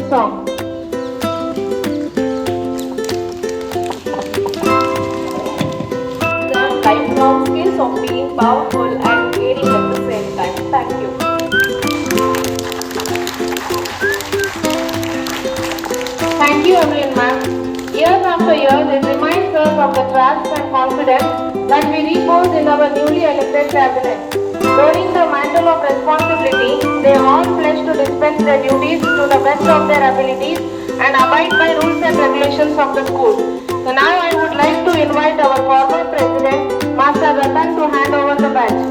song. The lifelong skills of being powerful and caring at the same time. Thank you. Thank you, everyone, ma'am. Years after years, it reminds us of the trust and confidence that we repose in our newly elected cabinet. Bearing the mantle of responsibility, they all pledge to dispense their duties to the best of their abilities and abide by rules and regulations of the school. So now I would like to invite our former president, Master Ratan, to hand over the badge.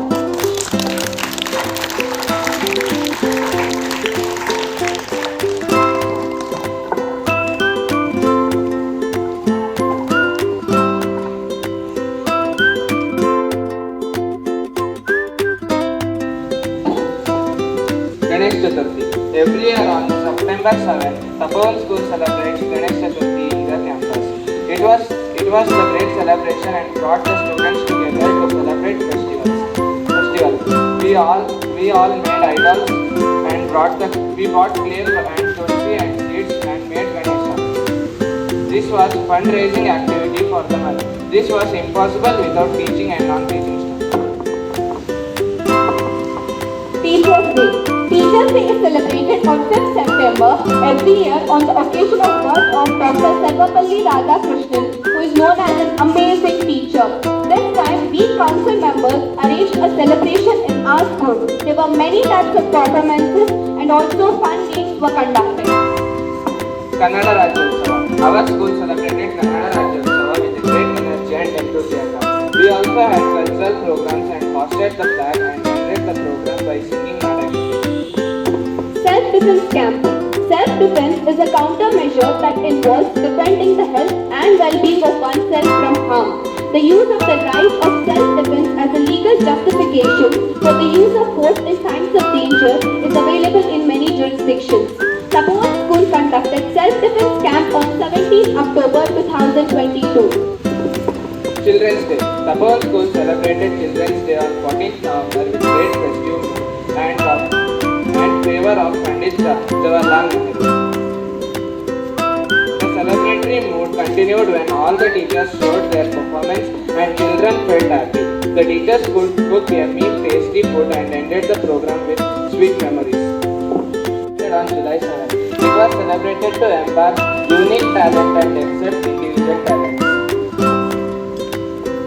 Ganesh Chaturthi. Every year on September 7, Tapovan school celebrates Ganesh Chaturthi in their campus. It was the great celebration and brought the students together to celebrate festivals. We all made idols and we bought clay and tulsi and seeds and made Ganesha. This was fundraising activity for the month. This was impossible without teaching and non-teaching staff. Teachers' Day. Teachers' Day is celebrated on 5th September every year on the occasion of birth of Dr. Sarvapalli Radhakrishnan, who is known as an amazing teacher. This time, we council members arranged a celebration in our school. There were many types of performances and also fun games were conducted. Kannada Rajyotsava. Our school celebrated Kannada Rajyotsava with a great energy and enthusiasm. We also had cultural programs and hosted the flag and ended the program by singing Nadaki. Self-defense camp. Self-defense is a countermeasure that involves defending the health and well-being of oneself from harm. The use of the right of self-defense as a legal justification for the use of force in times of danger is available in many jurisdictions. Tapovan School conducted self-defense camp on 17 October 2022. Children's Day. Tapovan School celebrated Children's Day on 14th November with great festive and favor of Pandit Jawaharlal Nehru. The celebratory mood continued when all the teachers showed their performance and children felt happy. The teachers could cook yummy, tasty food and ended the program with sweet memories. On July 7th, it was celebrated to embark unique talent and accept individual talents.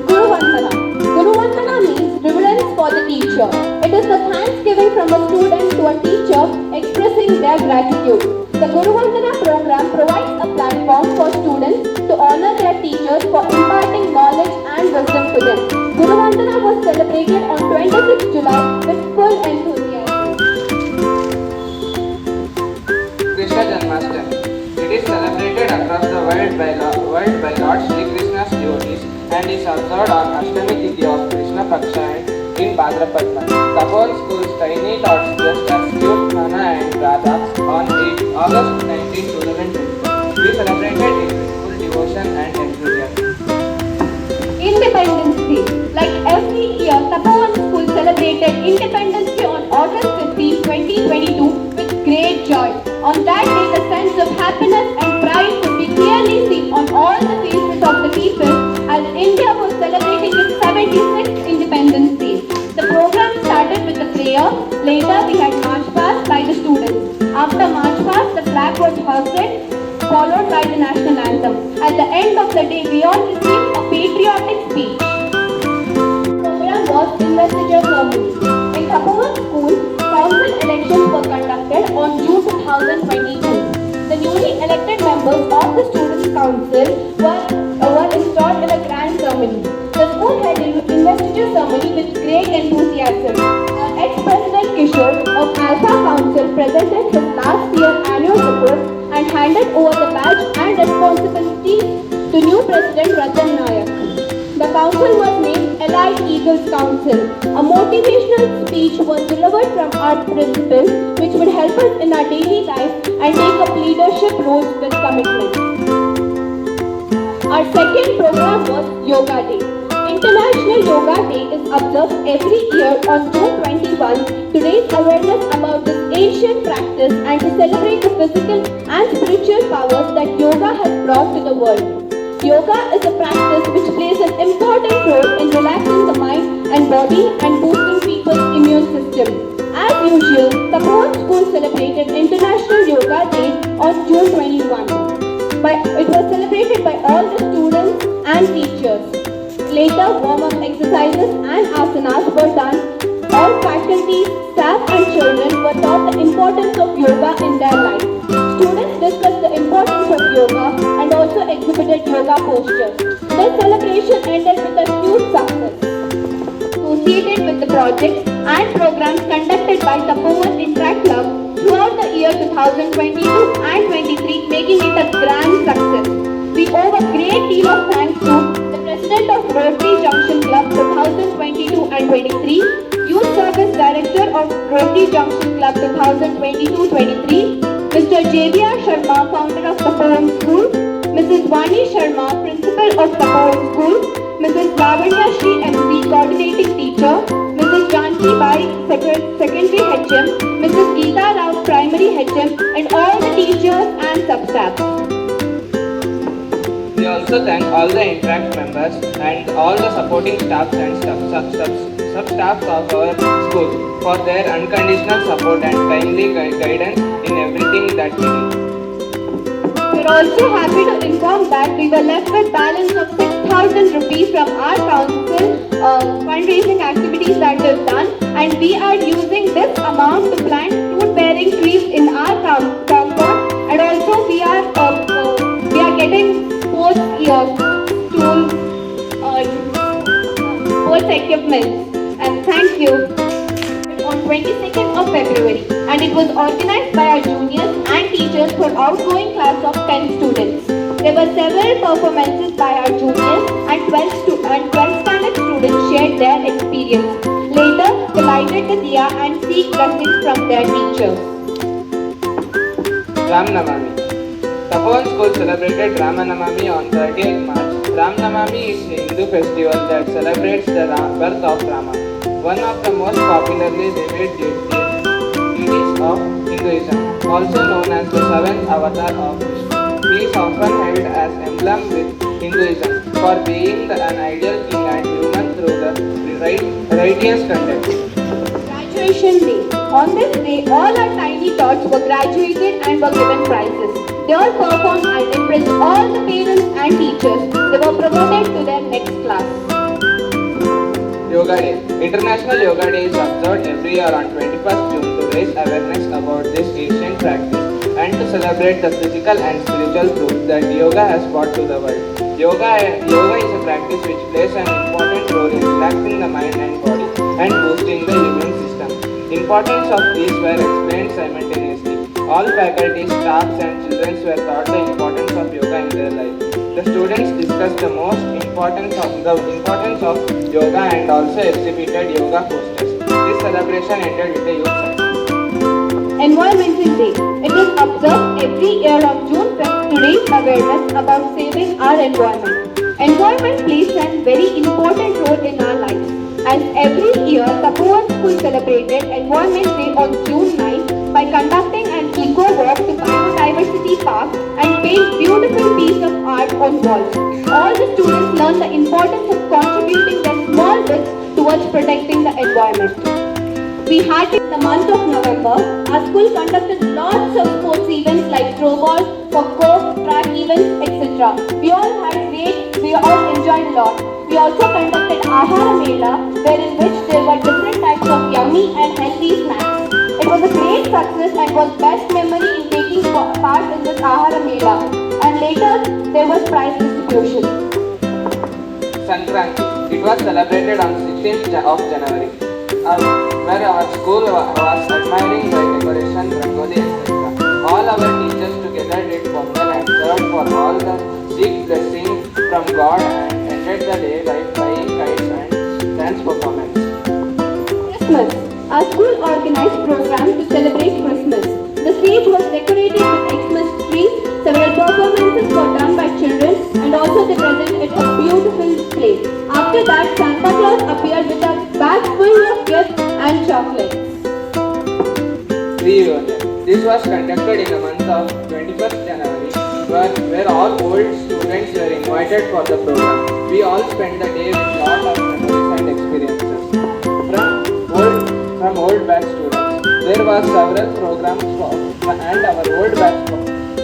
Guru Vandana. Guru Vandana means reverence for the teacher. It is the thanksgiving from a student to a teacher expressing their gratitude. The Guru Vandana program provides a platform for students to honor their teachers for imparting knowledge and wisdom to them. Guru Vandana was celebrated on 26 July with full enthusiasm. Krishna Janmashtami. It is celebrated across the world by Lord Shri Krishna's devotees and is observed on Ashtami Tithi of Krishna Paksha in Bhadrapad month. Tapovan School's tiny tots just as cute Nana and Radha on August 19, 2020. We celebrated it with full devotion and enthusiasm. Independence Day. Like every year, Tapovan School celebrated Independence Day on August 15, 2022 with great joy. On that day, the sense of happiness and pride could be clearly seen on all the faces of the people as India was celebrating its 76th Independence Day. The program started with a prayer. Later, we had march past by the students. After march past, the flag was hoisted, followed by the national anthem. At the end of the day, we all received a patriotic speech. The program was investiture ceremony. In Tapovan School, council elections were conducted on June 2022. The newly elected members of the Students' Council were installed in a grand ceremony. The school had an investiture ceremony with great enthusiasm. Our ex-president Kishore of Alpha Council presented his last year annual report and handed over the badge and responsibilities to new President Ratan Nayak. The council was named Allied Eagles Council. A motivational speech was delivered from our principal, which would help us in our daily life and take up leadership roles with commitment. Our second program was Yoga Day. International Yoga Day is observed every year on June 21 to raise awareness about this ancient ancient practice and to celebrate the physical and spiritual powers that yoga has brought to the world. Yoga is a practice which plays an important role in relaxing the mind and body and boosting people's immune system. As usual, Tapovan School celebrated International Yoga Day on June 21. It was celebrated by all the students and teachers. Later, warm-up exercises and asanas were done. All faculty, staff and children were taught the importance of yoga in their life. Students discussed the importance of yoga and also exhibited yoga postures. This celebration ended with a huge success. Associated with the projects and programs conducted by Tapovan Interact Club throughout the year 2022 and 23, making it a grand success. We owe a great deal of thanks to the President of Rotary Junction Club 2022 and 23, Youth Service Director of Rotary Junction Club 2022-23, Mr. J.V.R. Sharma, founder of Tapovan School, Mrs. Vani Sharma, Principal of Tapovan School, Mrs. Lavanya Shri MC, Coordinating Teacher, Mrs. Janki Bai, Secondary HM, Mrs. Geeta Rao, Primary HM, and all the teachers and sub-staff. We also thank all the Interact members and all the supporting staffs and sub-staffs of our school for their unconditional support and timely guidance in everything that we do. We are also happy to inform that we were left with balance of 6,000 rupees from our council fundraising activities that we've done, and we are using this amount to plant fruit-bearing trees in our compound, and also we are getting sports equipment. And thank you. On 22nd of February, and it was organized by our juniors and teachers for outgoing class of 10 students. There were several performances by our juniors and 12 standard students shared their experience. Later, they lighted the diya and seek blessings from their teachers. Ram Navami. Tapovan School celebrated Ramanavami on 30th March. Ramanavami is a Hindu festival that celebrates the birth of Rama, one of the most popularly revered deities of Hinduism, also known as the seventh avatar of Vishnu. He is often held as emblem with Hinduism for being an ideal king and human through the righteous conduct. Graduation Day. On this day, all our tiny tots were graduated and were given prizes. They all performed and impressed all the parents and teachers. They were promoted to their next class. Yoga Day. International Yoga Day is observed every year on 21st June to raise awareness about this ancient practice and to celebrate the physical and spiritual truth that yoga has brought to the world. Yoga is a practice which plays an important role in relaxing the mind and body and boosting the immune system. Importance of these were explained simultaneously. All faculty, staffs and children were taught the importance of yoga in their life. The students discussed the importance of yoga and also exhibited yoga posters. This celebration ended with a youth success. Environmental Day. It is observed every year on June 5th to raise awareness about saving our environment. Environment plays a very important role in our lives. As every year, Tapovan School celebrated Environment Day on June 9th by conducting an eco walk to Biodiversity Park and paint beautiful piece of art on walls. All the students learned the importance of contributing their small bits towards protecting the environment. We had in the month of November, our school conducted lots of sports events like throw balls, coco, track events, etc. We all enjoyed a lot. We also conducted Ahara Mela, wherein which there were different types of yummy and healthy snacks. It was a great success and was best memory in taking part in this Ahara Mela. And later, there was prize distribution. Sankranti. It was celebrated on 16th of January, where our school was admiring the decoration, Rangoli, etc. All our teachers together did Pongal and served for all the seek blessings from God and ended the day by flying kites and dance performance. Christmas. Our school organized programs to celebrate Christmas. The stage was decorated with Xmas trees. Several performances were done by children and also they presented a beautiful play. After that, Santa Claus appeared with a bag full of gifts and chocolates. Reunion. This was conducted in the month of 21st January, where all old students were invited for the program. We all spent the day with lot of memories and experiences from old batch students. There were several programs and our old batch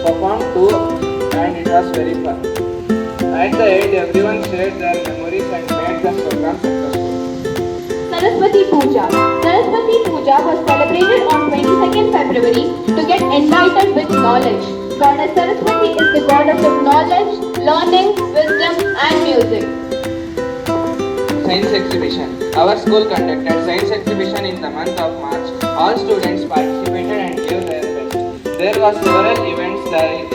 performed too, and it was very fun. At the end, everyone shared their memories and made the program successful. Saraswati Puja. Saraswati Puja was celebrated on 22nd February to get enlightened with knowledge. Goddess Saraswati is the goddess of knowledge, learning, wisdom and music. Science exhibition. Our school conducted science exhibition in the month of March. All students participated and gave their best. There were several events like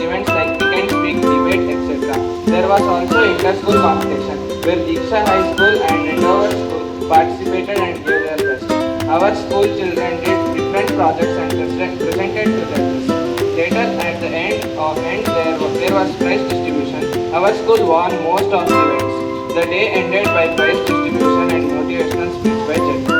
pick and speak, debate, etc. There was also inter-school competition where Diksha High School and Endeavour School participated and gave their best. Our school children did different projects and presented to judges. Later, at the end there was prize distribution. Our school won most of the events. The day ended by prize distribution and motivational speech by judges.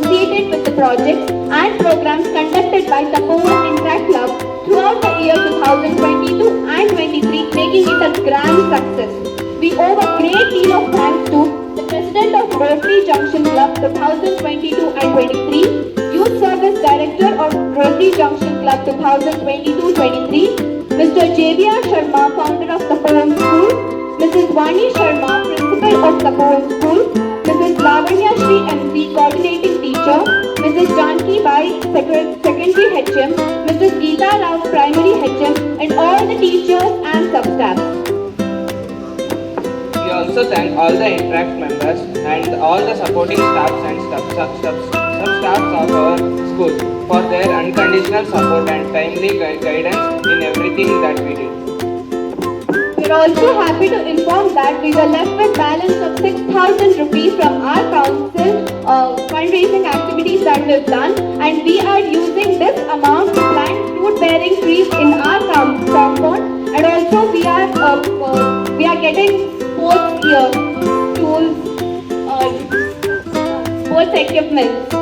Associated with the projects and programs conducted by Tapovan Interact Club throughout the year 2022 and 23, making it a grand success. We owe a great deal of thanks to the President of Rotary Junction Club 2022 and 23, Youth Service Director of Rotary Junction Club 2022-23, Mr. J.B.R. Sharma, founder of Tapovan School, Mrs. Vani Sharma, principal of Tapovan School, Mrs. Lavanya Shri MC, coordinating teacher, Mrs. Janki Bai, secondary HM, Mrs. Geeta Rao, primary HM, and all the teachers and sub-staff. We also thank all the Interact members and all the supporting staffs and sub-staffs of our school for their unconditional support and timely guidance in everything that we did. We are also happy to inform that we were left with balance of 6,000 rupees from our council fundraising activities that we've done, and we are using this amount to plant fruit-bearing trees in our compound, and also we are getting sports gear, tools, sports equipment.